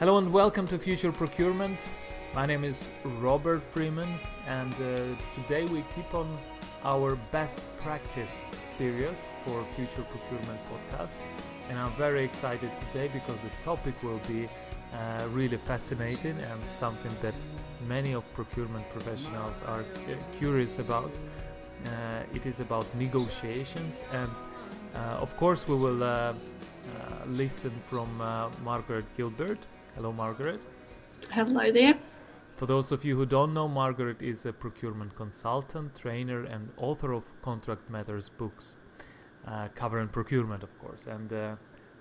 Hello and welcome to Future Procurement. My name is Robert Freeman, and today we keep on our best practice series for Future Procurement podcast. And I'm very excited today because the topic will be really fascinating and something that many of procurement professionals are curious about. It is about negotiations, and of course we will listen from Margaret Gilbert. Hello, Margaret. Hello there. For those of you who don't know, Margaret is a procurement consultant, trainer, and author of Contract Matters books, covering procurement, of course. And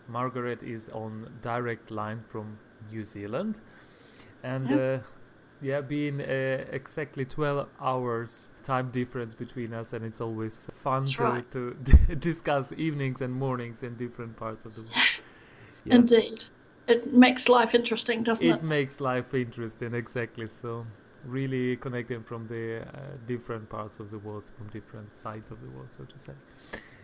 Margaret is on direct line from New Zealand. And being exactly 12 hours time difference between us, and it's always fun to discuss evenings and mornings in different parts of the world. Yes. Indeed. It makes life interesting, doesn't it? It makes life interesting, exactly. So really connecting from the different parts of the world, from different sides of the world, so to say.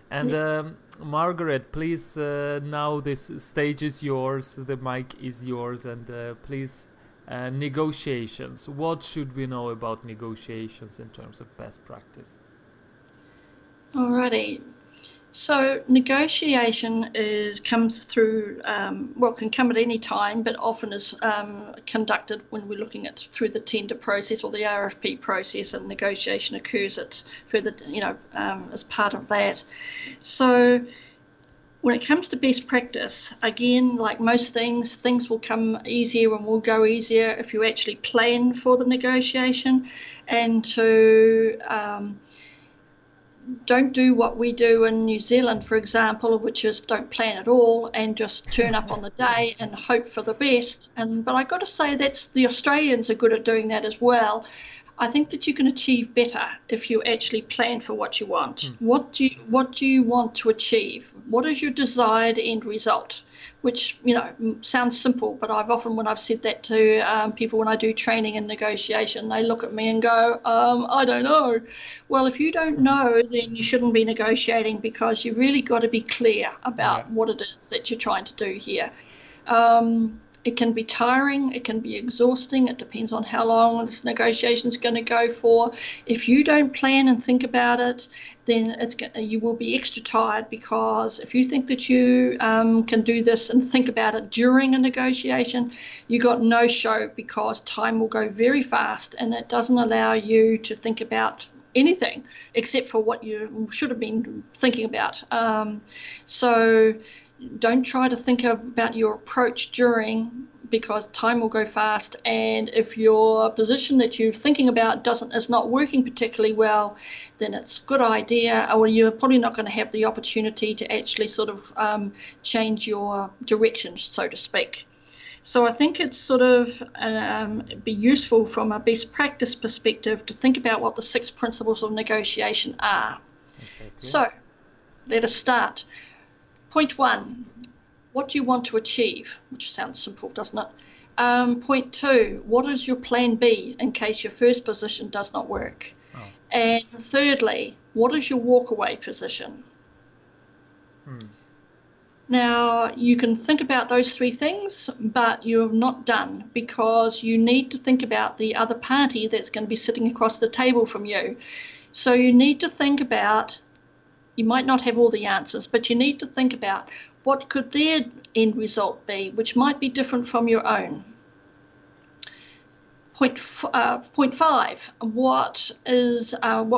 And yes. Margaret, please, now this stage is yours, the mic is yours, and please, negotiations. What should we know about negotiations in terms of best practice? Alrighty. So negotiation comes through, can come at any time, but often is conducted when we're looking at through the tender process or the RFP process, and negotiation occurs at further, as part of that. So when it comes to best practice, again, like most things will come easier and will go easier if you actually plan for the negotiation, and to don't do what we do in New Zealand, for example, which is don't plan at all and just turn up on the day and hope for the best. But I got to say the Australians are good at doing that as well. I think that you can achieve better if you actually plan for what you want. What do you want to achieve? What is your desired end result? Which, sounds simple, but when I've said that to people when I do training and negotiation, they look at me and go, I don't know. Well, if you don't know, then you shouldn't be negotiating, because you really got to be clear about what it is that you're trying to do here. It can be tiring, it can be exhausting, it depends on how long this negotiation is going to go for. If you don't plan and think about it, then you will be extra tired, because if you think that you can do this and think about it during a negotiation, you got no show, because time will go very fast and it doesn't allow you to think about anything except for what you should have been thinking about. So don't try to think about your approach during, because time will go fast, and if your position that you're thinking about is not working particularly well, then it's a good idea, or you're probably not going to have the opportunity to actually sort of change your direction, so to speak. So I think it's sort of be useful from a best practice perspective to think about what the 6 principles of negotiation are. Exactly. So let us start. Point 1, what do you want to achieve? Which sounds simple, doesn't it? Point 2, what is your plan B in case your first position does not work? Oh. And thirdly, what is your walkaway position? Now, you can think about those 3 things, but you're not done, because you need to think about the other party that's going to be sitting across the table from you. So you need to think about, you might not have all the answers, but you need to think about what could their end result be, which might be different from your own. Point 5, what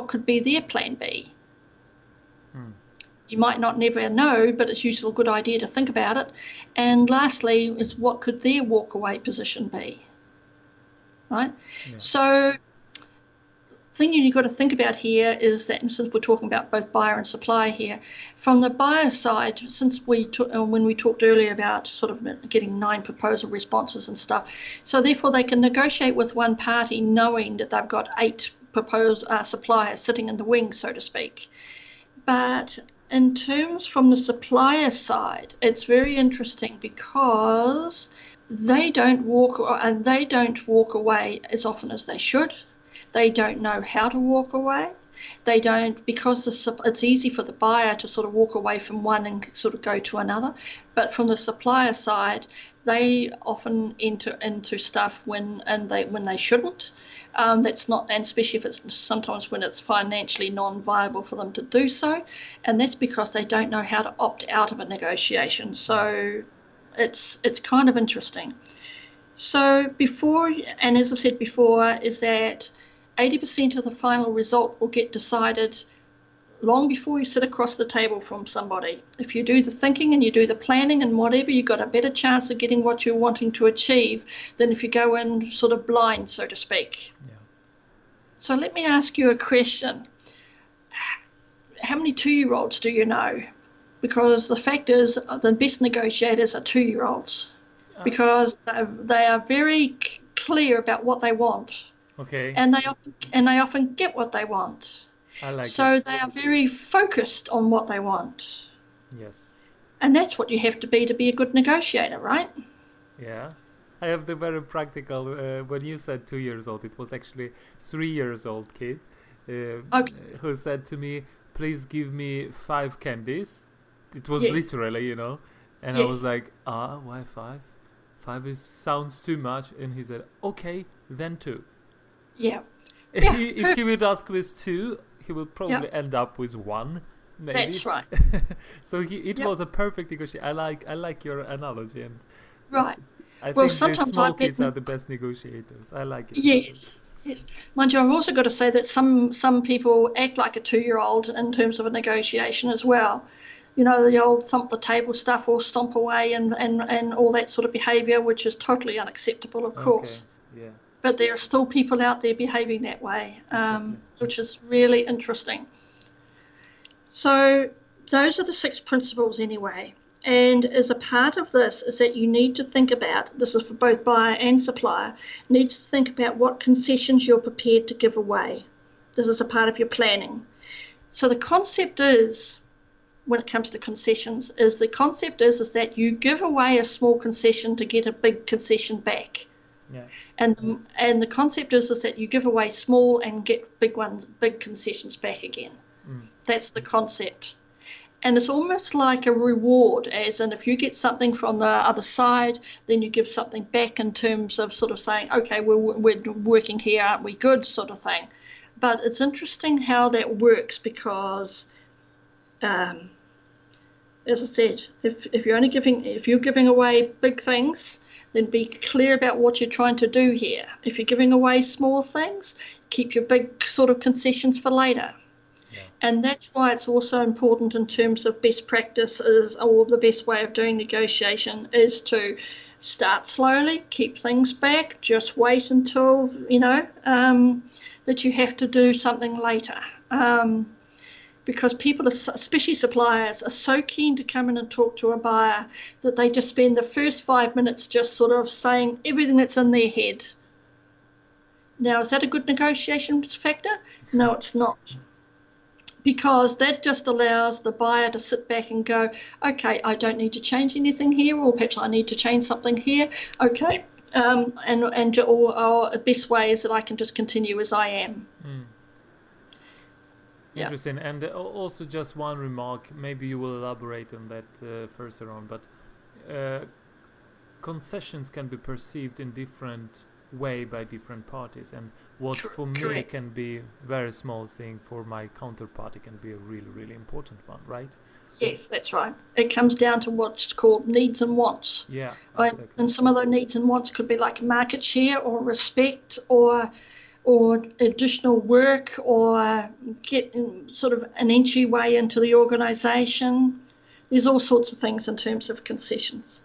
could be their plan B? You might not never know, but it's usually a good idea to think about it. And lastly is, what could their walkaway position be? Right? Yeah. So thing you've got to think about here is that, since we're talking about both buyer and supplier here, from the buyer side, since when we talked earlier about sort of getting 9 proposal responses and stuff, so therefore they can negotiate with one party knowing that they've got 8 suppliers sitting in the wings, so to speak. But in terms from the supplier side, it's very interesting, because they don't walk away as often as they should. They don't know how to walk away. They don't, because it's easy for the buyer to sort of walk away from one and sort of go to another. But from the supplier side, they often enter into stuff when they shouldn't. That's not, and especially if it's sometimes when it's financially non-viable for them to do so, and that's because they don't know how to opt out of a negotiation. So it's kind of interesting. So before, and as I said before, is that 80% of the final result will get decided long before you sit across the table from somebody. If you do the thinking and you do the planning and whatever, you've got a better chance of getting what you're wanting to achieve than if you go in sort of blind, so to speak. Yeah. So let me ask you a question. How many 2-year-olds do you know? Because the fact is the best negotiators are 2-year-olds because they are very clear about what they want. Okay. And they often get what they want. I like so it. they are very focused on what they want. Yes. And that's what you have to be a good negotiator, right? Yeah. I have the very practical, when you said 2 years old, it was actually 3 years old kid who said to me, please give me 5 candies. It was literally, and I was like, why 5? 5 sounds too much. And he said, okay, then 2. Yeah. If he would ask with 2, he would probably end up with 1. Maybe. That's right. So it was a perfect negotiation. I like your analogy, and right. I think the small kids are the best negotiators. I like it. Yes. Mind you, I've also got to say that some people act like a 2-year-old in terms of a negotiation as well. The old thump the table stuff or stomp away and all that sort of behaviour, which is totally unacceptable, of course. Yeah. But there are still people out there behaving that way, which is really interesting. So those are the 6 principles anyway. And as a part of this is that you need to think about, this is for both buyer and supplier, needs to think about what concessions you're prepared to give away. This is a part of your planning. So the concept is, when it comes to concessions, is that you give away a small concession to get a big concession back. Yeah. And the concept is that you give away small and get big concessions back again. That's the concept. And it's almost like a reward, as in if you get something from the other side, then you give something back in terms of sort of saying, okay, we're working here, aren't we good, sort of thing. But it's interesting how that works because, as I said, if you're giving away big things, then be clear about what you're trying to do here. If you're giving away small things, keep your big sort of concessions for later. Yeah. And that's why it's also important in terms of best practices, or the best way of doing negotiation is to start slowly, keep things back, just wait until, that you have to do something later. Because people, especially suppliers, are so keen to come in and talk to a buyer that they just spend the first 5 minutes just sort of saying everything that's in their head. Now, is that a good negotiation factor? No, it's not. Because that just allows the buyer to sit back and go, okay, I don't need to change anything here, or perhaps I need to change something here. Okay, or the best way is that I can just continue as I am. Interesting. And also just one remark, maybe you will elaborate on that further on, but concessions can be perceived in different way by different parties, and what for me can be very small thing, for my counterparty can be a really, really important one, right? Yes, that's right. It comes down to what's called needs and wants. Yeah, exactly. And some of those needs and wants could be like market share or respect or additional work or get sort of an entryway into the organisation. There's all sorts of things in terms of concessions.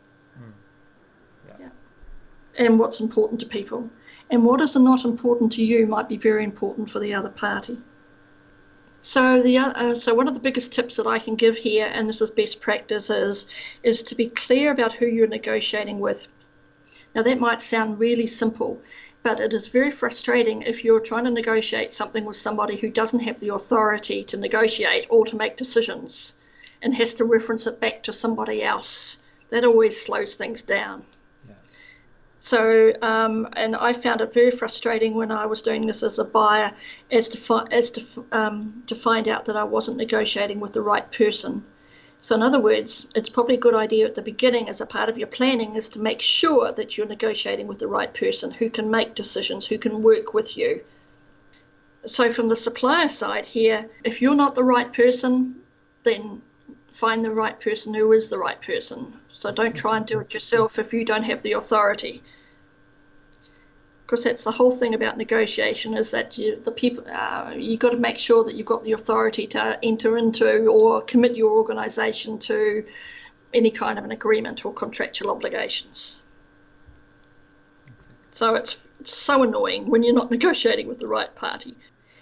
Yeah. And what's important to people. And what is not important to you might be very important for the other party. So so one of the biggest tips that I can give here, and this is best practice, is to be clear about who you're negotiating with. Now that might sound really simple, but it is very frustrating if you're trying to negotiate something with somebody who doesn't have the authority to negotiate or to make decisions and has to reference it back to somebody else. That always slows things down. Yeah. So, and I found it very frustrating when I was doing this as a buyer, to find out that I wasn't negotiating with the right person. So in other words, it's probably a good idea at the beginning as a part of your planning is to make sure that you're negotiating with the right person who can make decisions, who can work with you. So from the supplier side here, if you're not the right person, then find the right person who is the right person. So don't try and do it yourself if you don't have the authority. Because that's the whole thing about negotiation, is that you've got to make sure that you've got the authority to enter into or commit your organisation to any kind of an agreement or contractual obligations. So it's so annoying when you're not negotiating with the right party.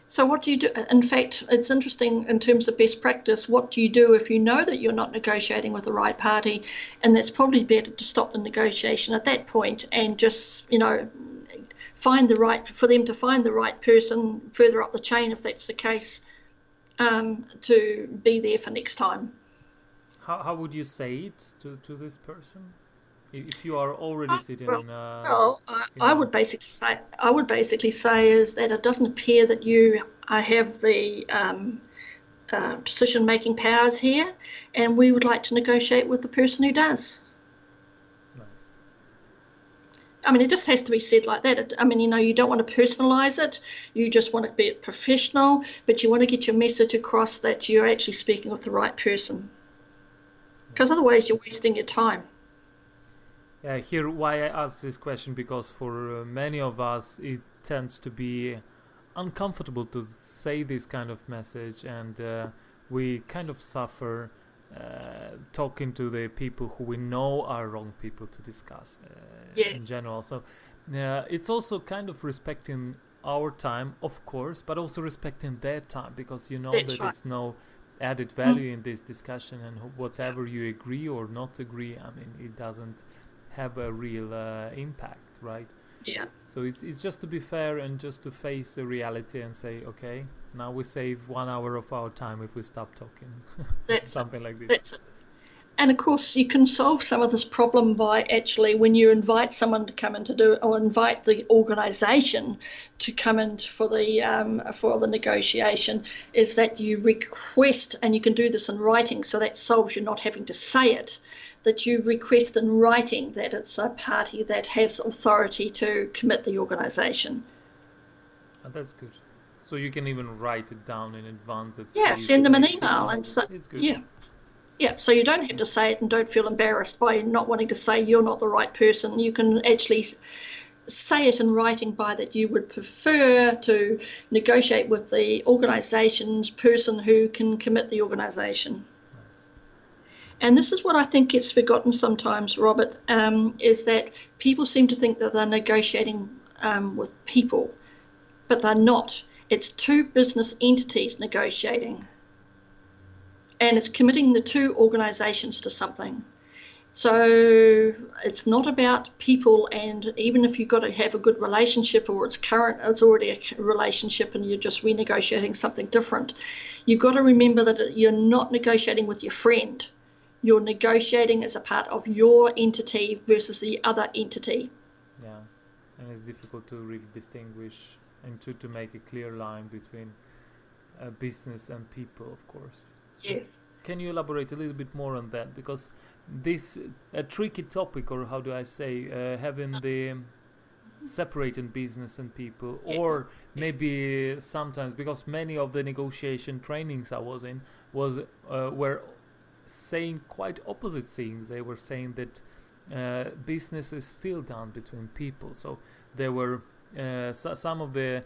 So what do you do? In fact, it's interesting in terms of best practice, what do you do if you know that you're not negotiating with the right party? And that's probably better to stop the negotiation at that point and just, find the right person further up the chain, if that's the case, to be there for next time. How would you say it to this person? If you are already sitting I would basically say is that it doesn't appear that you have the decision-making powers here, and we would like to negotiate with the person who does. Nice. I mean, it just has to be said like that. You don't want to personalise it. You just want to be professional, but you want to get your message across that you're actually speaking with the right person. Because otherwise you're wasting your time. Yeah, here why I ask this question, because for many of us it tends to be uncomfortable to say this kind of message, and we kind of suffer talking to the people who we know are wrong people to discuss yes. in general. So it's also kind of respecting our time, of course, but also respecting their time, because That's right. It's no added value in this discussion, and whatever you agree or not agree, it doesn't have a real impact, right? Yeah. So it's just to be fair and just to face the reality and say, okay, now we save 1 hour of our time if we stop talking. That's something like this. That's it. And of course, you can solve some of this problem by actually, when you invite someone to come in to do, or invite the organisation to come in for the negotiation, is that you request, and you can do this in writing, so that solves you not having to say it, that you request in writing that it's a party that has authority to commit the organisation. And that's good. So you can even write it down in advance. Send them an email and say, it's good. Yeah, so you don't have to say it and don't feel embarrassed by not wanting to say you're not the right person. You can actually say it in writing by that you would prefer to negotiate with the organisation's person who can commit the organisation. And this is what I think gets forgotten sometimes, Robert, is that people seem to think that they're negotiating with people, but they're not. It's two business entities negotiating, and it's committing the two organisations to something. So it's not about people, and even if you've got to have a good relationship, or it's already a relationship and you're just renegotiating something different, you've got to remember that you're not negotiating with your friend. You're negotiating as a part of your entity versus the other entity. Yeah, and it's difficult to really distinguish and to make a clear line between business and people, of course. Yes. Can you elaborate a little bit more on that? Because this a tricky topic, or how do I say, having the separating business and people, or maybe sometimes, because many of the negotiation trainings I was in were saying quite opposite things. They were saying that business is still done between people. So there were some of the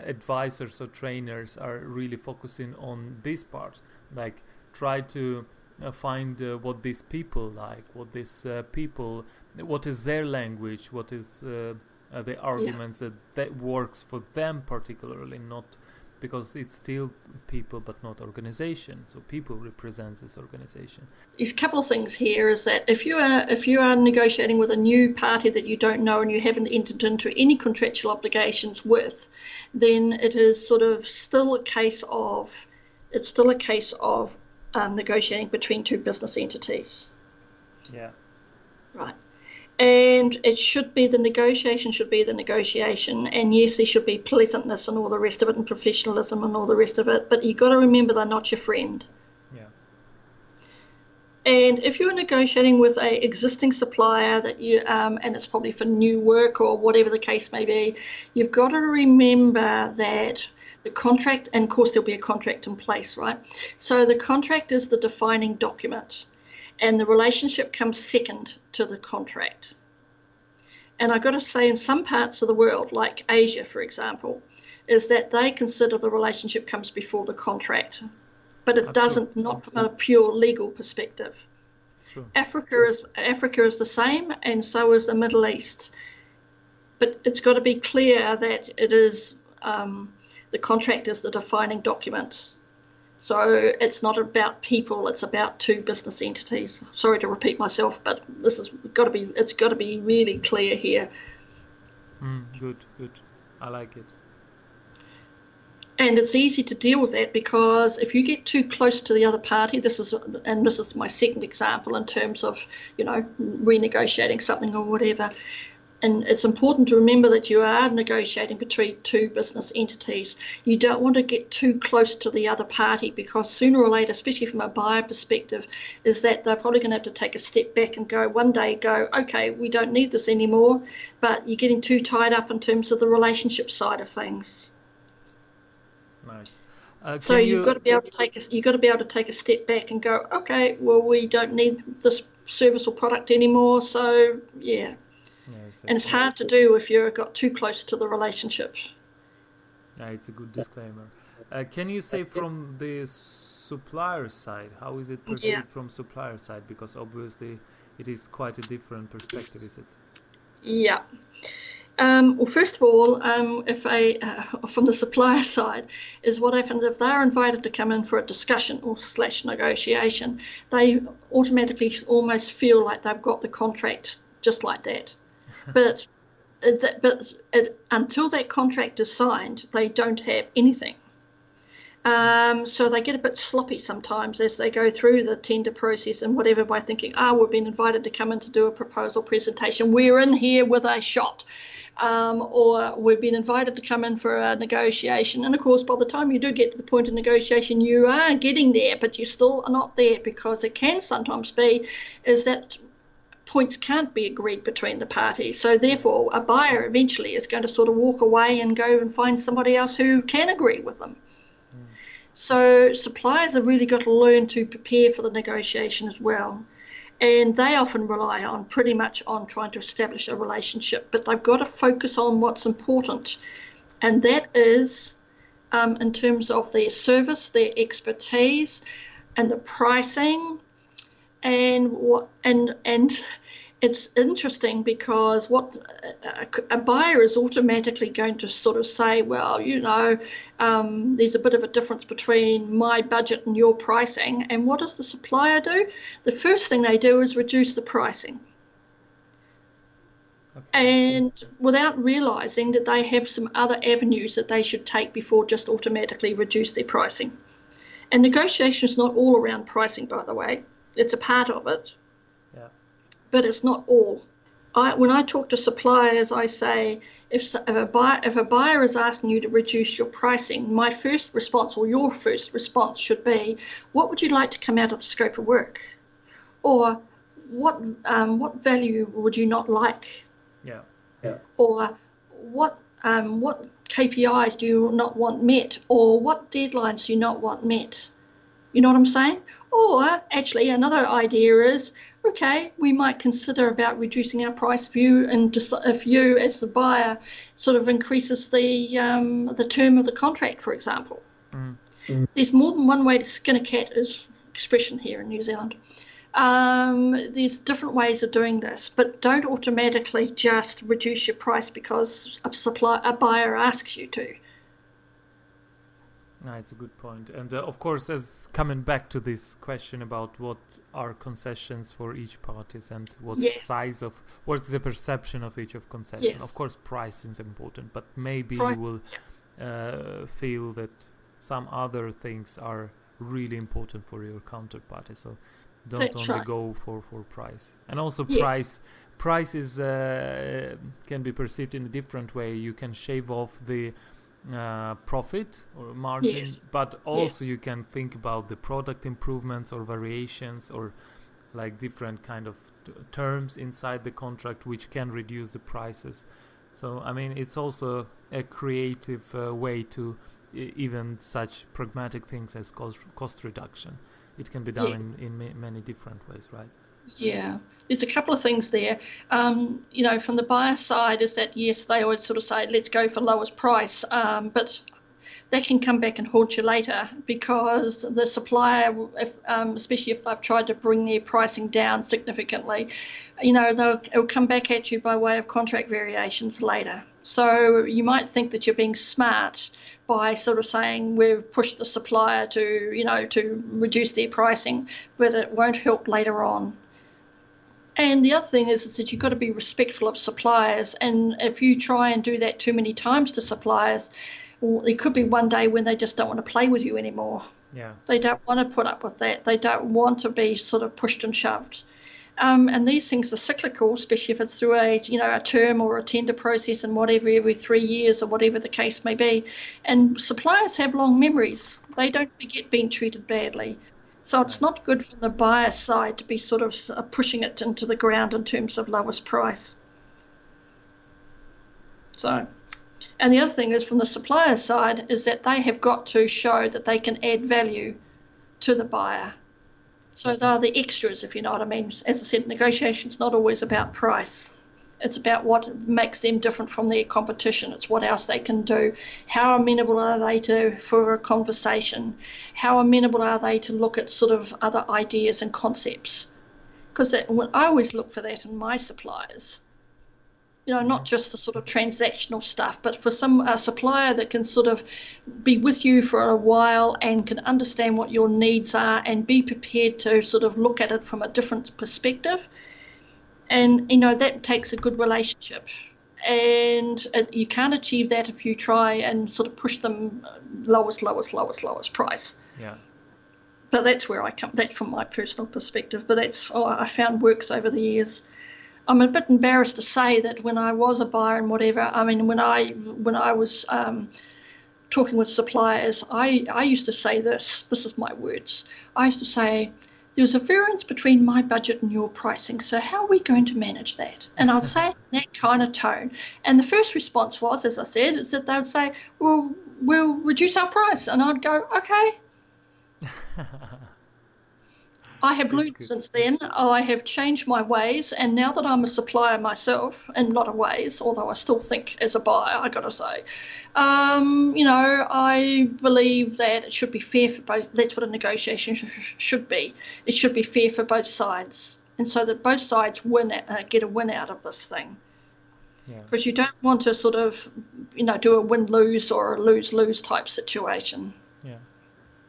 advisors or trainers are really focusing on this part, like try to find what these people like, what is their language, what is the arguments that works for them particularly, not because it's still people but not organization. So people represent this organization. There's a couple of things here, is that if you are negotiating with a new party that you don't know and you haven't entered into any contractual obligations with, then it is sort of still a case of negotiating between two business entities. Yeah. Right. And the negotiation should be the negotiation. And yes, there should be pleasantness and all the rest of it, and professionalism and all the rest of it. But you've got to remember they're not your friend. Yeah. And if you're negotiating with a existing supplier that you and it's probably for new work or whatever the case may be, you've got to remember that the contract, and of course there'll be a contract in place, right? So the contract is the defining document, and the relationship comes second to the contract. And I've got to say, in some parts of the world, like Asia, for example, is that they consider the relationship comes before the contract. But it doesn't, not from a pure legal perspective. Sure. Africa is the same, and so is the Middle East. But it's got to be clear that it is the contract is the defining document. So it's not about people; it's about two business entities. Sorry to repeat myself, but it's got to be really clear here. Good. I like it. And it's easy to deal with that because if you get too close to the other party, this is my second example in terms of, renegotiating something or whatever. And it's important to remember that you are negotiating between two business entities. You don't want to get too close to the other party because sooner or later, especially from a buyer perspective, is that they're probably going to have to take a step back and one day go, okay, we don't need this anymore, but you're getting too tied up in terms of the relationship side of things. Nice. So you've got to be able to take a step back and go, okay, well, we don't need this service or product anymore. So yeah, exactly. And it's hard to do if you've got too close to the relationship. It's a good disclaimer. Can you say from the supplier side, how is it perceived from supplier side? Because obviously it is quite a different perspective, is it? Yeah. Well, first of all, from the supplier side, is what happens if they're invited to come in for a discussion or / negotiation, they automatically almost feel like they've got the contract just like that. But until that contract is signed, they don't have anything. So they get a bit sloppy sometimes as they go through the tender process and whatever by thinking, we've been invited to come in to do a proposal presentation. We're in here with a shot. Or we've been invited to come in for a negotiation. And of course, by the time you do get to the point of negotiation, you are getting there, but you still are not there because it can sometimes be is that points can't be agreed between the parties. So therefore, a buyer eventually is going to sort of walk away and go and find somebody else who can agree with them. So suppliers have really got to learn to prepare for the negotiation as well. And they often rely on pretty much on trying to establish a relationship, but they've got to focus on what's important. And that is in terms of their service, their expertise, and the pricing. And it's interesting because what a buyer is automatically going to sort of say, well, there's a bit of a difference between my budget and your pricing. And what does the supplier do? The first thing they do is reduce the pricing. Okay. And without realizing that they have some other avenues that they should take before just automatically reduce their pricing. And negotiation is not all around pricing, by the way. It's a part of it. Yeah. But it's not all. When I talk to suppliers, I say, if a buyer is asking you to reduce your pricing, my first response or your first response should be, what would you like to come out of the scope of work? Or what value would you not like? Yeah. Or what KPIs do you not want met? Or what deadlines do you not want met? You know what I'm saying? Or actually another idea is, okay, we might consider about reducing our price if you as the buyer sort of increases the term of the contract, for example. There's more than one way to skin a cat is expression here in New Zealand. There's different ways of doing this, but don't automatically just reduce your price because a buyer asks you to. No, it's a good point. And of course, as coming back to this question about what are concessions for each parties and what size of, what's the perception of each of concession. Yes. Of course, price is important, but maybe you will feel that some other things are really important for your counterparty. So don't only go for price. And also price is can be perceived in a different way. You can shave off the profit or margin, but also you can think about the product improvements or variations or like different kind of terms inside the contract which can reduce the prices. So I mean, it's also a creative way to even such pragmatic things as cost reduction. It can be done Yes. in many different ways, right? Yeah, there's a couple of things there. From the buyer side is that, yes, they always sort of say, let's go for lowest price, but that can come back and haunt you later, because the supplier, especially if they've tried to bring their pricing down significantly, it'll come back at you by way of contract variations later. So you might think that you're being smart by sort of saying we've pushed the supplier to reduce their pricing, but it won't help later on. And the other thing is that you've got to be respectful of suppliers, and if you try and do that too many times to suppliers, well, it could be one day when they just don't want to play with you anymore. Yeah. They don't want to put up with that. They don't want to be sort of pushed and shoved. And these things are cyclical, especially if it's through a term or a tender process and whatever, every 3 years or whatever the case may be. And suppliers have long memories. They don't forget being treated badly. So it's not good from the buyer side to be sort of pushing it into the ground in terms of lowest price. So, and the other thing is from the supplier side is that they have got to show that they can add value to the buyer. So they're the extras, if you know what I mean. As I said, negotiation's not always about price. It's about what makes them different from their competition. It's what else they can do. How amenable are they for a conversation? How amenable are they to look at sort of other ideas and concepts? Because I always look for that in my suppliers. Not just the sort of transactional stuff, but for a supplier that can sort of be with you for a while and can understand what your needs are and be prepared to sort of look at it from a different perspective. And, that takes a good relationship. And you can't achieve that if you try and sort of push them lowest price. Yeah. But that's where I come. That's from my personal perspective. But I found works over the years. I'm a bit embarrassed to say that when I was a buyer and whatever, I mean, when I was talking with suppliers, I used to say this is my words. I used to say, there's a variance between my budget and your pricing, so how are we going to manage that? And I'd say it in that kind of tone. And the first response was, as I said, is that they'd say, well, we'll reduce our price. And I'd go, okay. I have learned since then. I have changed my ways, and now that I'm a supplier myself, in a lot of ways, although I still think as a buyer, I got to say, I believe that it should be fair for both. That's what a negotiation should be. It should be fair for both sides, and so that both sides get a win out of this thing. Because you don't want to sort of, do a win-lose or a lose-lose type situation.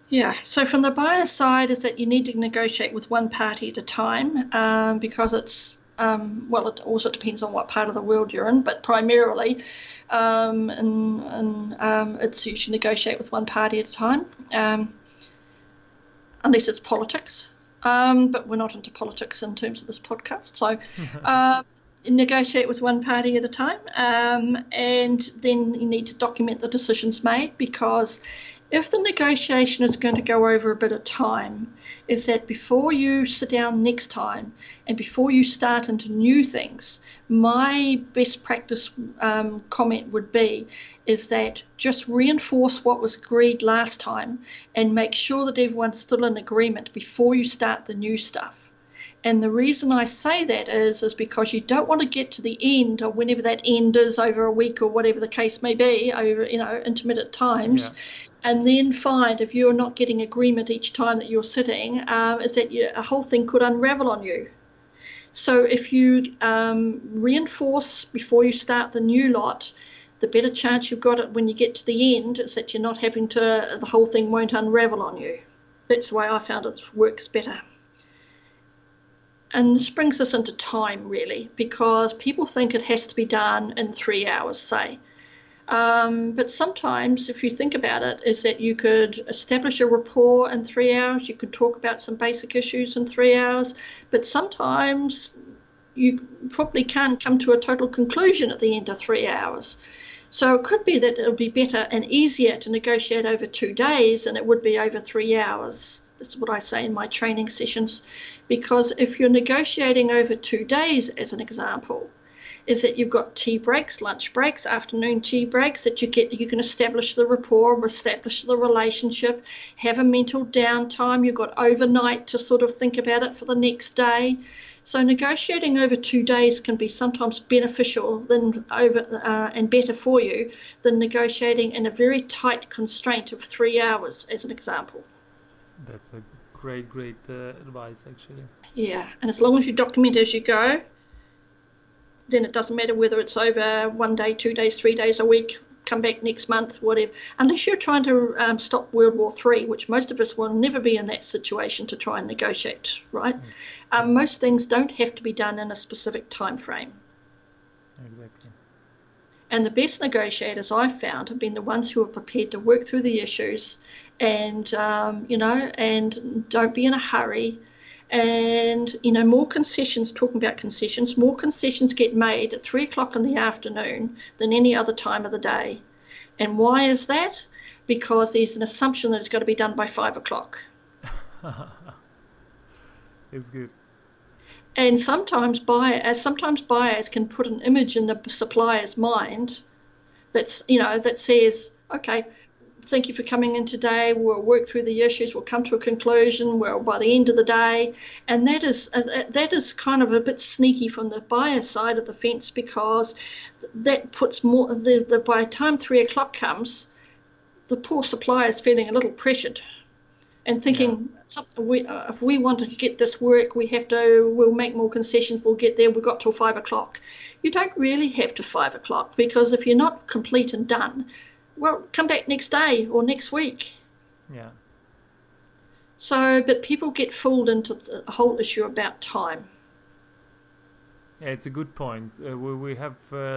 Yeah, so from the buyer side is that you need to negotiate with one party at a time, because it's, it also depends on what part of the world you're in, but primarily it's you should negotiate with one party at a time, unless it's politics, but we're not into politics in terms of this podcast, so negotiate with one party at a time, and then you need to document the decisions made, because if the negotiation is going to go over a bit of time, is that before you sit down next time and before you start into new things, my best practice comment would be is that just reinforce what was agreed last time and make sure that everyone's still in agreement before you start the new stuff. And the reason I say that is because you don't want to get to the end, or whenever that end is, over a week or whatever the case may be, over intermittent times. Yeah. And then find, if you're not getting agreement each time that you're sitting, is that a whole thing could unravel on you. So if you reinforce before you start the new lot, the better chance you've got it when you get to the end is that you're not having to, the whole thing won't unravel on you. That's the way I found it works better. And this brings us into time, really, because people think it has to be done in 3 hours, say. But sometimes, if you think about it, is that you could establish a rapport in 3 hours, you could talk about some basic issues in 3 hours, but sometimes you probably can't come to a total conclusion at the end of 3 hours. So it could be that it'll be better and easier to negotiate over 2 days than it would be over 3 hours. This is what I say in my training sessions, because if you're negotiating over 2 days, as an example, is that you've got tea breaks, lunch breaks, afternoon tea breaks that you can establish the rapport, establish the relationship, have a mental downtime. You've got overnight to sort of think about it for the next day. So negotiating over 2 days can be sometimes beneficial and better for you than negotiating in a very tight constraint of 3 hours, as an example. That's a great advice, actually. Yeah, and as long as you document as you go, then it doesn't matter whether it's over 1 day, 2 days, 3 days, a week, come back next month, whatever. Unless you're trying to stop World War III, which most of us will never be in that situation to try and negotiate, right? Most things don't have to be done in a specific time frame. Exactly. And the best negotiators I've found have been the ones who are prepared to work through the issues and, and don't be in a hurry. And, more concessions, talking about concessions, more concessions get made at 3 o'clock in the afternoon than any other time of the day. And why is that? Because there's an assumption that it's got to be done by 5 o'clock. It's good. And sometimes buyers can put an image in the supplier's mind that says, okay, thank you for coming in today. We'll work through the issues. We'll come to a conclusion. By the end of the day, and that is kind of a bit sneaky from the buyer side of the fence, because that puts more. By the time 3 o'clock comes, the poor supplier is feeling a little pressured, and thinking, if we want to get this work, we'll make more concessions. We'll get there. We've got till 5 o'clock. You don't really have to 5 o'clock, because if you're not complete and done, well, come back next day or next week. Yeah. So, but people get fooled into the whole issue about time. Yeah, it's a good point. We have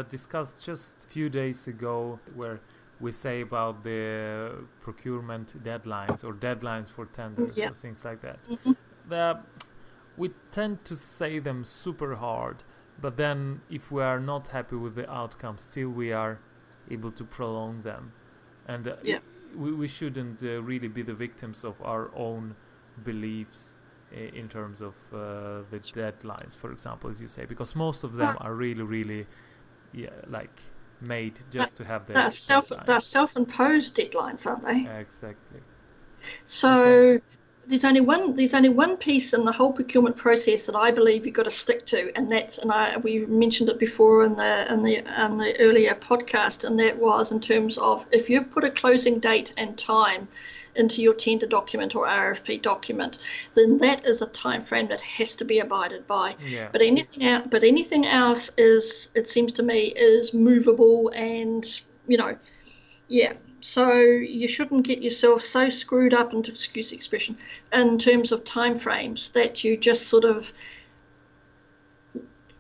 discussed just a few days ago where we say about the procurement deadlines or deadlines for tenders or things like that. Mm-hmm. We tend to say them super hard, but then if we are not happy with the outcome, still we are able to prolong them, and we shouldn't really be the victims of our own beliefs in terms of the deadlines, for example, as you say, because most of them are really made just to have they're self-imposed deadlines, aren't they? Exactly. So okay. There's only one piece in the whole procurement process that I believe you've got to stick to, and we mentioned it before in the earlier podcast, and that was in terms of if you put a closing date and time into your tender document or RFP document, then that is a time frame that has to be abided by. Yeah. But anything else is, it seems to me, is movable, and So you shouldn't get yourself so screwed up, and excuse the expression, in terms of time frames that you just sort of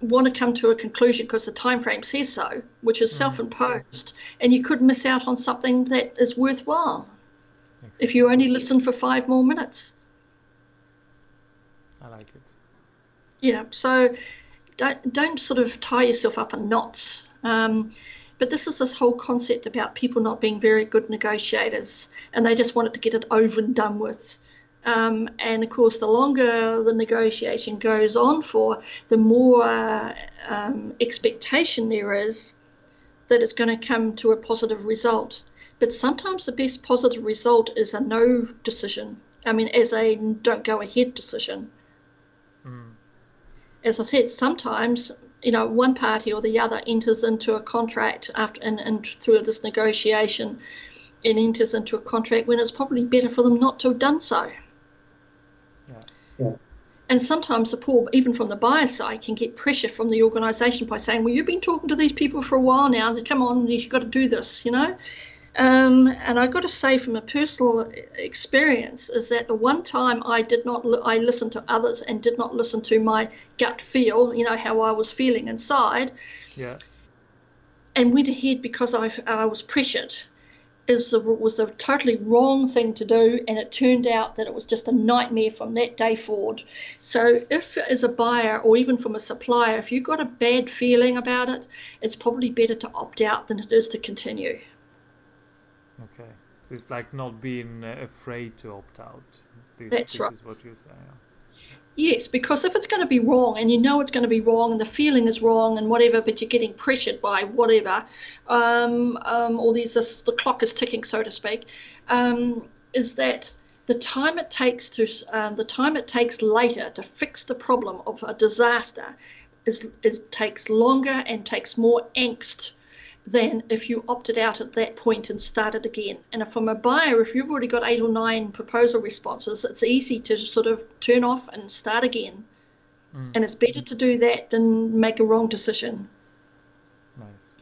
want to come to a conclusion because the time frame says so, which is self-imposed, and you could miss out on something that is worthwhile if you only listen for 5 more minutes. I like it. Yeah, so don't sort of tie yourself up in knots. But this whole concept about people not being very good negotiators, and they just wanted to get it over and done with. And of course, the longer the negotiation goes on for, the more expectation there is that it's going to come to a positive result. But sometimes the best positive result is a no decision. I mean, as a don't go ahead decision. As I said, sometimes one party or the other enters into a contract and through this negotiation, and enters into a contract when it's probably better for them not to have done so. Yeah. And sometimes even from the buyer side, can get pressure from the organisation by saying, well, you've been talking to these people for a while now, come on, you've got to do this, And I've got to say, from a personal experience, is that the one time I listened to others and did not listen to my gut feel, how I was feeling inside, and went ahead because I was pressured, was a totally wrong thing to do, and it turned out that it was just a nightmare from that day forward. So if, as a buyer or even from a supplier, if you've got a bad feeling about it, it's probably better to opt out than it is to continue. Okay, so it's like not being afraid to opt out. That's right. This is what you're saying. Yes, because if it's going to be wrong and you know it's going to be wrong and the feeling is wrong and whatever, but you're getting pressured by whatever, or the clock is ticking, so to speak, is that the time it takes later to fix the problem of a disaster takes longer and takes more angst than if you opted out at that point and started again. And from a buyer, if you've already got 8 or 9 proposal responses, it's easy to sort of turn off and start again. And it's better to do that than make a wrong decision. Nice.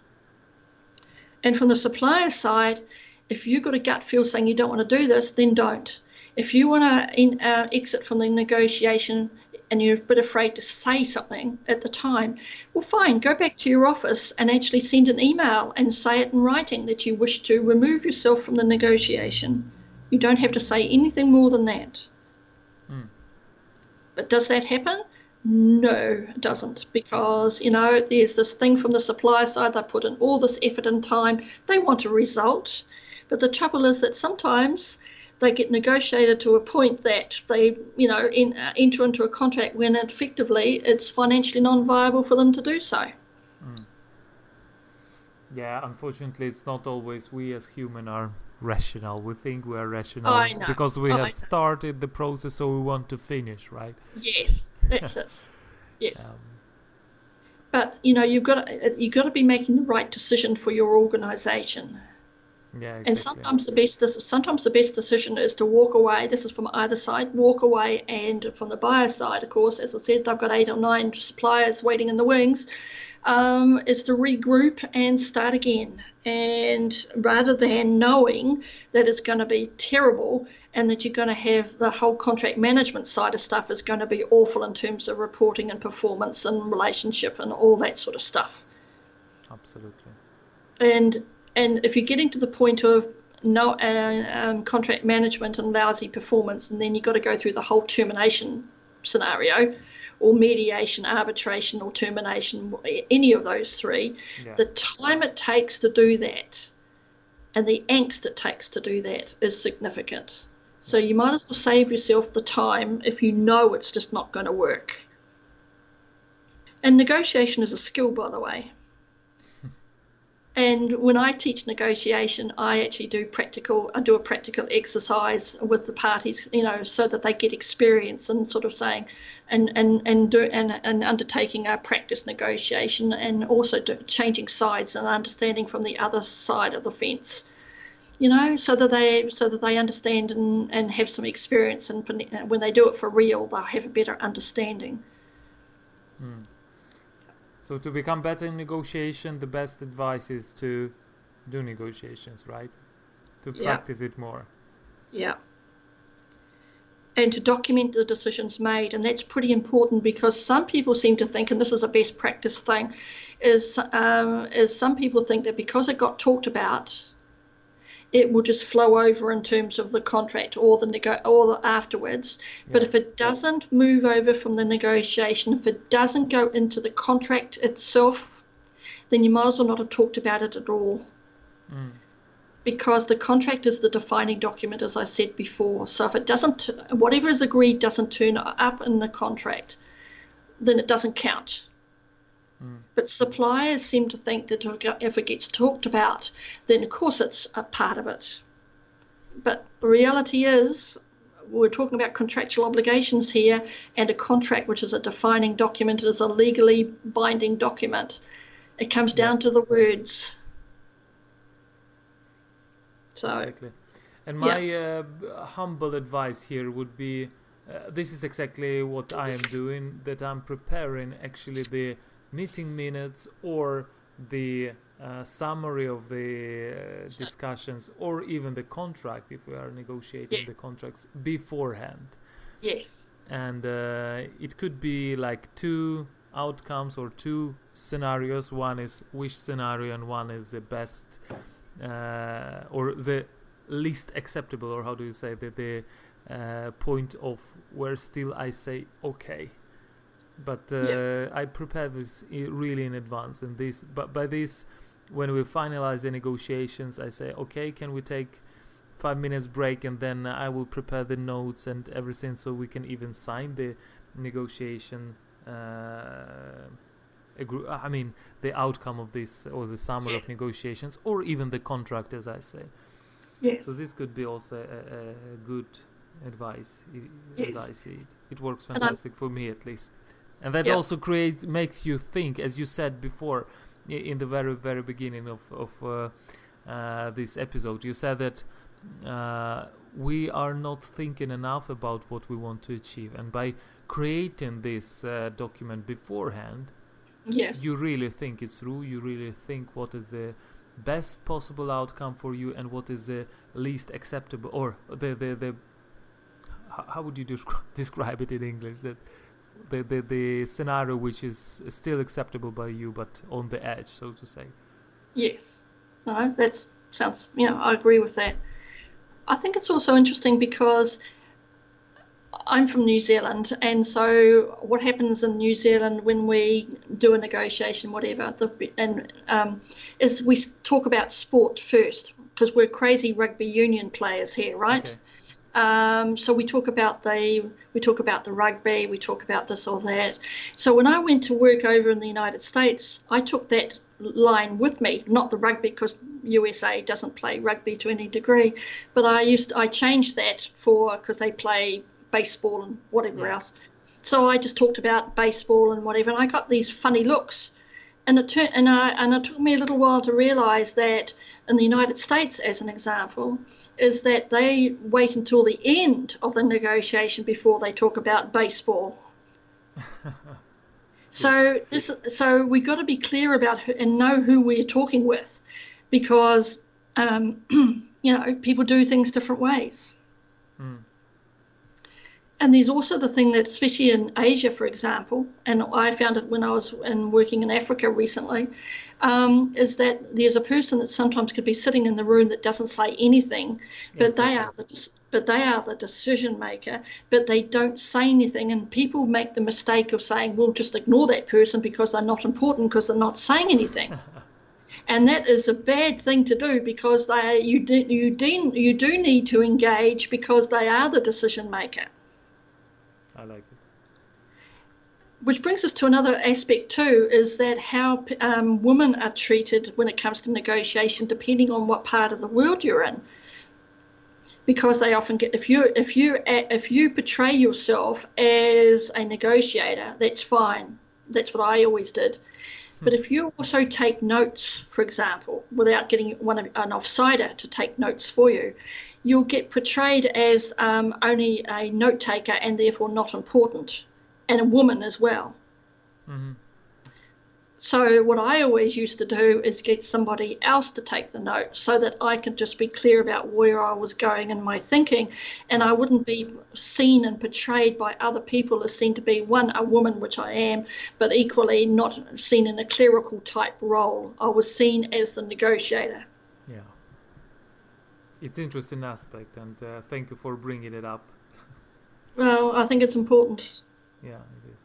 And from the supplier side, if you've got a gut feel saying you don't want to do this, then don't. If you want to exit from the negotiation and you're a bit afraid to say something at the time, well, fine, go back to your office and actually send an email and say it in writing that you wish to remove yourself from the negotiation. You don't have to say anything more than that. But does that happen? No, it doesn't, because, there's this thing from the supplier side. They put in all this effort and time. They want a result. But the trouble is that sometimes they get negotiated to a point that they, enter into a contract when effectively it's financially non-viable for them to do so. Yeah, unfortunately, it's not always we as human are rational. We think we are rational because we have started the process, so we want to finish, right? Yes, that's it. Yes. But you've got to be making the right decision for your organisation. Yeah, exactly. And sometimes the best decision is to walk away. This is from either side. Walk away, and from the buyer side, of course, as I said, they've got 8 or 9 suppliers waiting in the wings. Is to regroup and start again. And rather than knowing that it's going to be terrible and that you're going to have the whole contract management side of stuff is going to be awful in terms of reporting and performance and relationship and all that sort of stuff. Absolutely. And if you're getting to the point of no contract management and lousy performance, and then you've got to go through the whole termination scenario, or mediation, arbitration, or termination, any of those 3, the time it takes to do that and the angst it takes to do that is significant. So you might as well save yourself the time if you know it's just not going to work. And negotiation is a skill, by the way. And when I teach negotiation, I actually do a practical exercise with the parties, so that they get experience in sort of saying and undertaking a practice negotiation, and also changing sides and understanding from the other side of the fence, so that they understand and have some experience, and when they do it for real, they'll have a better understanding. So to become better in negotiation, the best advice is to do negotiations, right? To practice it more. Yeah. And to document the decisions made. And that's pretty important, because some people seem to think, and this is a best practice thing, is some people think that because it got talked about, it will just flow over in terms of the contract or the afterwards. But if it doesn't move over from the negotiation, if it doesn't go into the contract itself, then you might as well not have talked about it at all. Because the contract is the defining document, as I said before. So if it doesn't, whatever is agreed doesn't turn up in the contract, then it doesn't count. But suppliers seem to think that if it gets talked about, then of course it's a part of it. But the reality is, we're talking about contractual obligations here, and a contract, which is a defining document, is a legally binding document. It comes down to the words. So, exactly. And my humble advice here would be, this is exactly what I am doing, that I'm preparing actually the meeting minutes or the summary of the discussions, or even the contract if we are negotiating the contracts beforehand. Yes. And it could be like 2 outcomes or 2 scenarios. One is wish scenario and one is the best or the least acceptable, or how do you say that, the point of where still I say okay. But I prepare this really in advance, and this. But by this, when we finalize the negotiations, I say, okay, can we take 5 minutes break, and then I will prepare the notes and everything, so we can even sign the negotiation. The outcome of this, or the summary of negotiations, or even the contract, as I say. Yes. So this could be also a good advice, as I see it. It works fantastic for me, at least. And that also makes you think, as you said before, in the very, very beginning of this episode. You said that we are not thinking enough about what we want to achieve, and by creating this document beforehand, you really think it through. You really think what is the best possible outcome for you, and what is the least acceptable, or the how would you describe it in English, that the scenario which is still acceptable by you but on the edge, so to say. Yes. No, that sounds, I agree with that. I think it's also interesting because I'm from New Zealand, and so what happens in New Zealand when we do a negotiation, whatever, is we talk about sport first, because we're crazy rugby union players here, right? Okay. So we talk about the rugby, we talk about this or that. So when I went to work over in the United States, I took that line with me, not the rugby, because USA doesn't play rugby to any degree, but I changed that because they play baseball and whatever else. So I just talked about baseball and whatever, and I got these funny looks, and it took me a little while to realize that in the United States, as an example, is that they wait until the end of the negotiation before they talk about baseball. So we got to be clear about and know who we're talking with, because people do things different ways. And there's also the thing that, especially in Asia, for example, and I found it when I was working in Africa recently, is that there's a person that sometimes could be sitting in the room that doesn't say anything, but they are the decision maker, but they don't say anything, and people make the mistake of saying, "We'll just ignore that person because they're not important, because they're not saying anything." And that is a bad thing to do, because you do need to engage, because they are the decision maker. I like it. Which brings us to another aspect too, is that how women are treated when it comes to negotiation, depending on what part of the world you're in. Because they often get, if you portray yourself as a negotiator, that's fine. That's what I always did. But if you also take notes, for example, without getting an offsider to take notes for you, you'll get portrayed as only a note taker and therefore not important, and a woman as well. Mm-hmm. So what I always used to do is get somebody else to take the note, so that I could just be clear about where I was going in my thinking, and I wouldn't be seen and portrayed by other people as seen to be, one, a woman, which I am, but equally not seen in a clerical type role. I was seen as the negotiator. Yeah. It's an interesting aspect, and thank you for bringing it up. Well, I think it's important. Yeah, it is.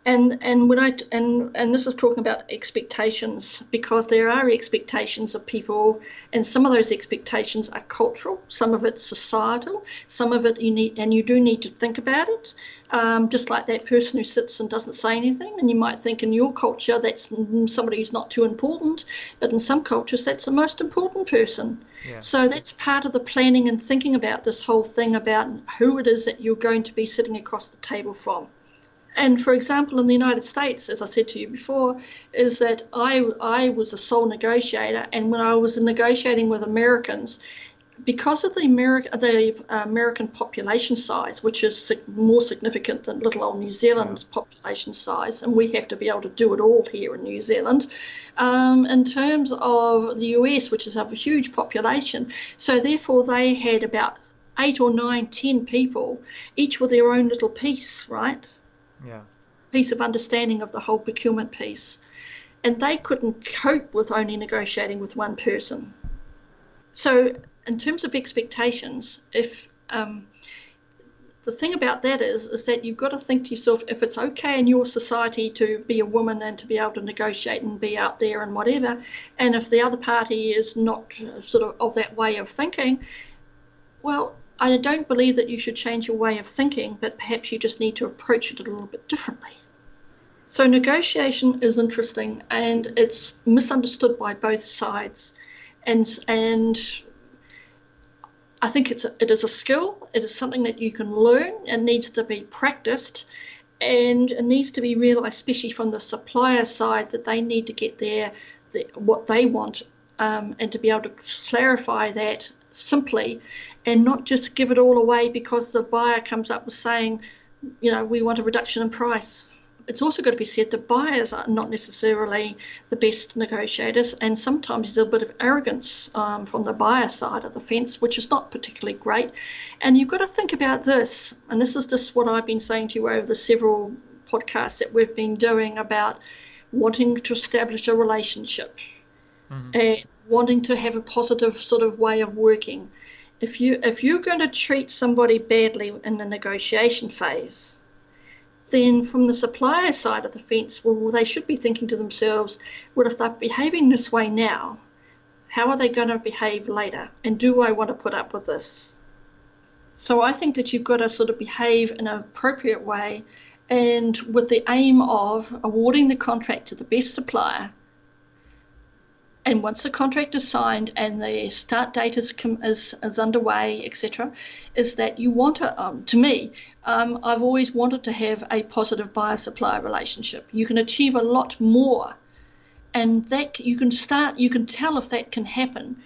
And when and this is talking about expectations, because there are expectations of people, and some of those expectations are cultural, some of it's societal, some of it you do need to think about it. Just like that person who sits and doesn't say anything, and you might think in your culture that's somebody who's not too important, but in some cultures that's the most important person. Yeah. So that's part of the planning and thinking about this whole thing about who it is that you're going to be sitting across the table from. And for example, in the United States, as I said to you before, is that I was a sole negotiator, and when I was negotiating with Americans, because of the American population size, which is more significant than little old New Zealand's population size, and we have to be able to do it all here in New Zealand, in terms of the US, which is a huge population, so therefore they had about 8 or 9, 10 people, each with their own little piece, right? Yeah. Piece of understanding of the whole procurement piece. And they couldn't cope with only negotiating with one person. So in terms of expectations, if the thing about that is that you've got to think to yourself, if it's okay in your society to be a woman and to be able to negotiate and be out there and whatever, and if the other party is not sort of that way of thinking, Well, I don't believe that you should change your way of thinking, but perhaps you just need to approach it a little bit differently. So negotiation is interesting, and it's misunderstood by both sides. And I think it is a skill. It is something that you can learn and needs to be practiced, and it needs to be realised, especially from the supplier side, that they need to get what they want, and to be able to clarify that simply, and not just give it all away because the buyer comes up with saying, we want a reduction in price. It's also got to be said that buyers are not necessarily the best negotiators, and sometimes there's a bit of arrogance from the buyer side of the fence, which is not particularly great. And you've got to think about this, and this is just what I've been saying to you over the several podcasts that we've been doing about wanting to establish a relationship, and wanting to have a positive sort of way of working. If you're going to treat somebody badly in the negotiation phase, then from the supplier side of the fence, well, they should be thinking to themselves, well, if they're behaving this way now, how are they going to behave later? And do I want to put up with this? So I think that you've got to sort of behave in an appropriate way, and with the aim of awarding the contract to the best supplier. And once the contract is signed and the start date is underway, etc., is that you want to me, I've always wanted to have a positive buyer-supplier relationship. You can achieve a lot more, and that you can tell if that can happen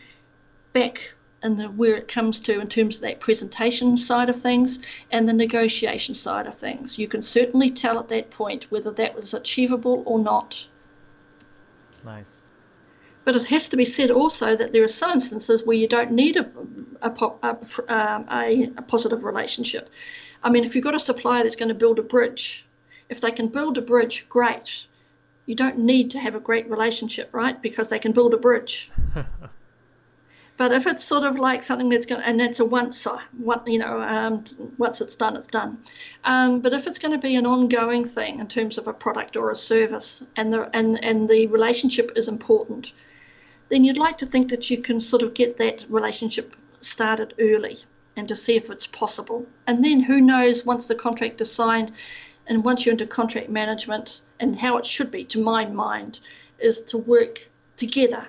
back in where it comes to in terms of that presentation side of things and the negotiation side of things. You can certainly tell at that point whether that was achievable or not. Nice. But it has to be said also that there are some instances where you don't need a positive relationship. I mean, if you've got a supplier that's going to build a bridge, if they can build a bridge, great. You don't need to have a great relationship, right? Because they can build a bridge. But if it's sort of like something that's going to, and it's a once it's done, it's done. But if it's going to be an ongoing thing in terms of a product or a service, and the relationship is important, then you'd like to think that you can sort of get that relationship started early and to see if it's possible. And then who knows, once the contract is signed and once you're into contract management, and how it should be, to my mind, is to work together,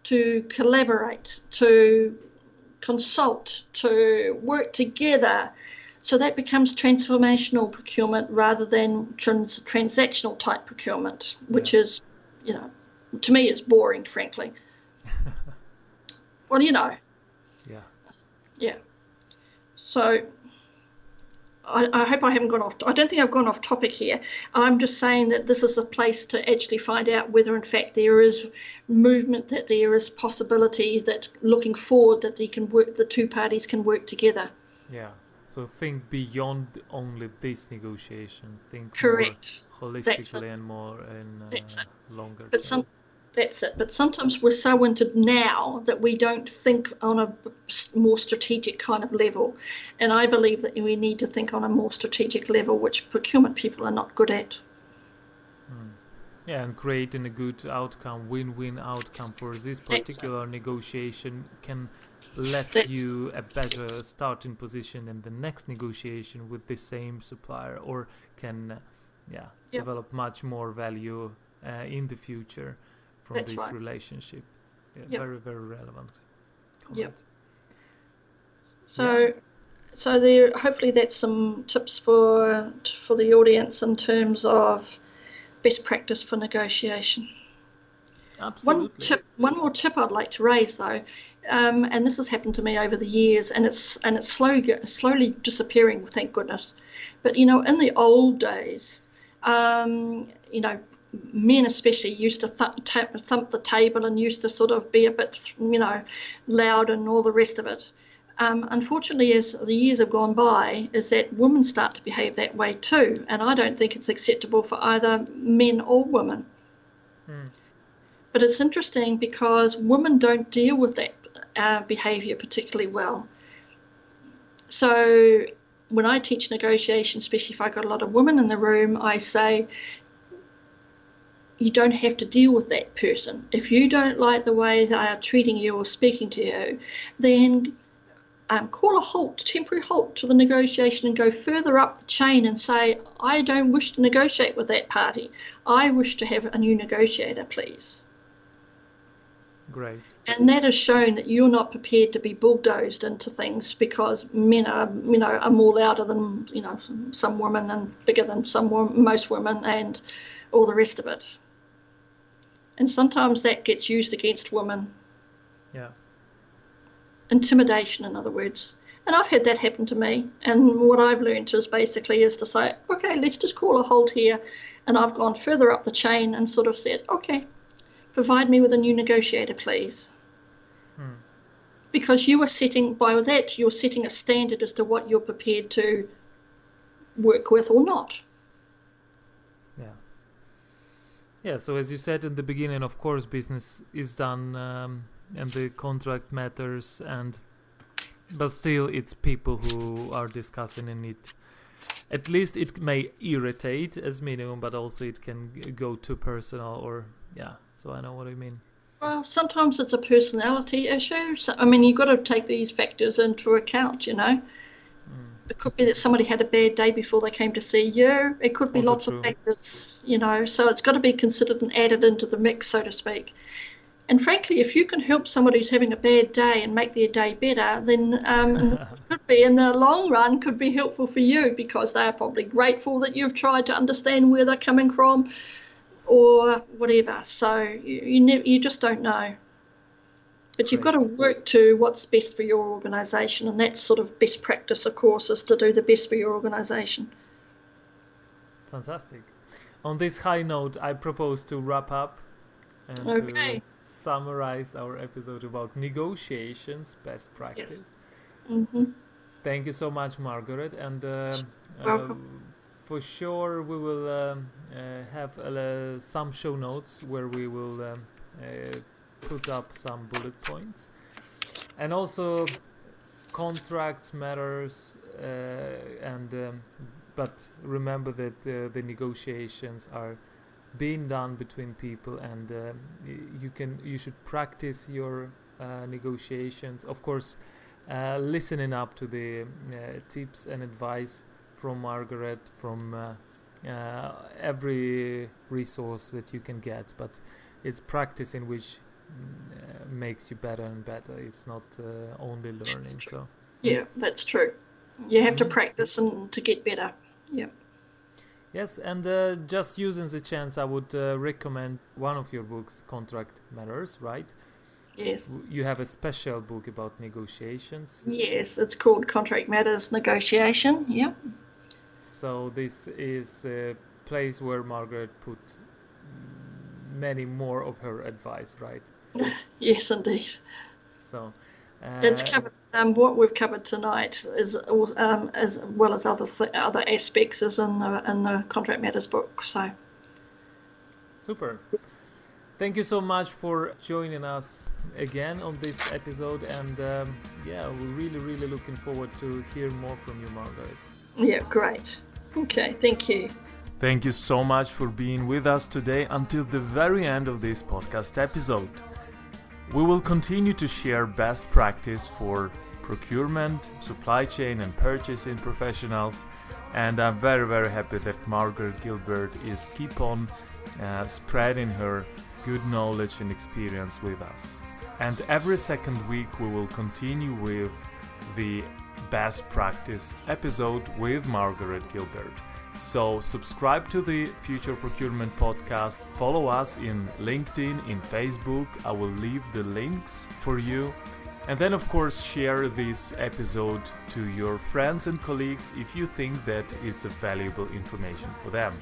to collaborate, to consult, to work together. So that becomes transformational procurement rather than transactional type procurement, which is, to me, it's boring, frankly. Well, Yeah. So I hope I haven't gone off. I don't think I've gone off topic here. I'm just saying that this is a place to actually find out whether, in fact, there is movement, that there is possibility, that looking forward, that the two parties can work together. Yeah. So think beyond only this negotiation. Think correct. More holistically and more in longer term. That's it. But sometimes we're so into now that we don't think on a more strategic kind of level. And I believe that we need to think on a more strategic level, which procurement people are not good at. Yeah, and creating a good outcome, win-win outcome for this particular negotiation can let you a better starting position in the next negotiation with the same supplier, or can develop much more value in the future from this relationship. Very, very relevant comment. So there, hopefully that's some tips for the audience in terms of best practice for negotiation. Absolutely. One more tip I'd like to raise, though, and this has happened to me over the years, and it's slowly disappearing, thank goodness. But in the old days, men especially used to thump the table and used to sort of be a bit, loud and all the rest of it. Unfortunately, as the years have gone by, is that women start to behave that way too, and I don't think it's acceptable for either men or women. But it's interesting because women don't deal with that behaviour particularly well. So when I teach negotiation, especially if I've got a lot of women in the room, I say, you don't have to deal with that person. If you don't like the way they are treating you or speaking to you, then call a halt, temporary halt to the negotiation and go further up the chain and say, I don't wish to negotiate with that party. I wish to have a new negotiator, please. Great. And that has shown that you're not prepared to be bulldozed into things because men are more louder than, some women and bigger than most women and all the rest of it. And sometimes that gets used against women. Yeah. Intimidation, in other words. And I've had that happen to me. And what I've learned is basically is to say, okay, let's just call a halt here. And I've gone further up the chain and sort of said, okay, provide me with a new negotiator, please. Because you're setting a standard as to what you're prepared to work with or not. Yeah. Yeah, so as you said in the beginning, of course, business is done and the contract matters, but still it's people who are discussing in it. At least it may irritate as minimum, but also it can go too personal or, yeah, so I know what I mean. Well, sometimes it's a personality issue. So, you've got to take these factors into account, It could be that somebody had a bad day before they came to see you. It could be Also lots true. of factors, so it's got to be considered and added into the mix, so to speak. And frankly, if you can help somebody who's having a bad day and make their day better, then it could be, in the long run, could be helpful for you because they are probably grateful that you've tried to understand where they're coming from or whatever. So you just don't know. But you've got to work to what's best for your organisation, and that's sort of best practice, of course, is to do the best for your organisation. Fantastic. On this high note, I propose to wrap up and to summarize our episode about negotiations, best practice. Yes. Mm-hmm. Thank you so much, Margaret. And welcome. For sure, we will have some show notes where we will put up some bullet points. And also, contracts matters, but remember that the negotiations are being done between people, and you should practice your negotiations. Of course, listening up to the tips and advice from Margaret, from every resource that you can get, but it's practice in which makes you better and better. It's not only learning. So yeah, that's true. You have to practice and to get better. Yeah. Yes, and just using the chance, I would recommend one of your books, Contract Matters, right? Yes. You have a special book about negotiations. Yes, it's called Contract Matters Negotiation. Yeah. So this is a place where Margaret put many more of her advice, right? Yes, indeed. So it's covered. What we've covered tonight is as well as other aspects is in the Contract Matters book. So super. Thank you so much for joining us again on this episode, and we're really looking forward to hear more from you, Margaret. Yeah, great. Okay, thank you. Thank you so much for being with us today until the very end of this podcast episode. We will continue to share best practice for procurement, supply chain and purchasing professionals, and I'm very happy that Margaret Gilbert is keep on spreading her good knowledge and experience with us. And every second week we will continue with the best practice episode with Margaret Gilbert. So subscribe to the Future Procurement Podcast, follow us in LinkedIn, in Facebook, I will leave the links for you. And then of course share this episode to your friends and colleagues if you think that it's a valuable information for them.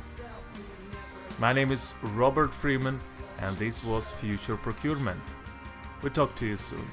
My name is Robert Freeman and this was Future Procurement. We'll talk to you soon.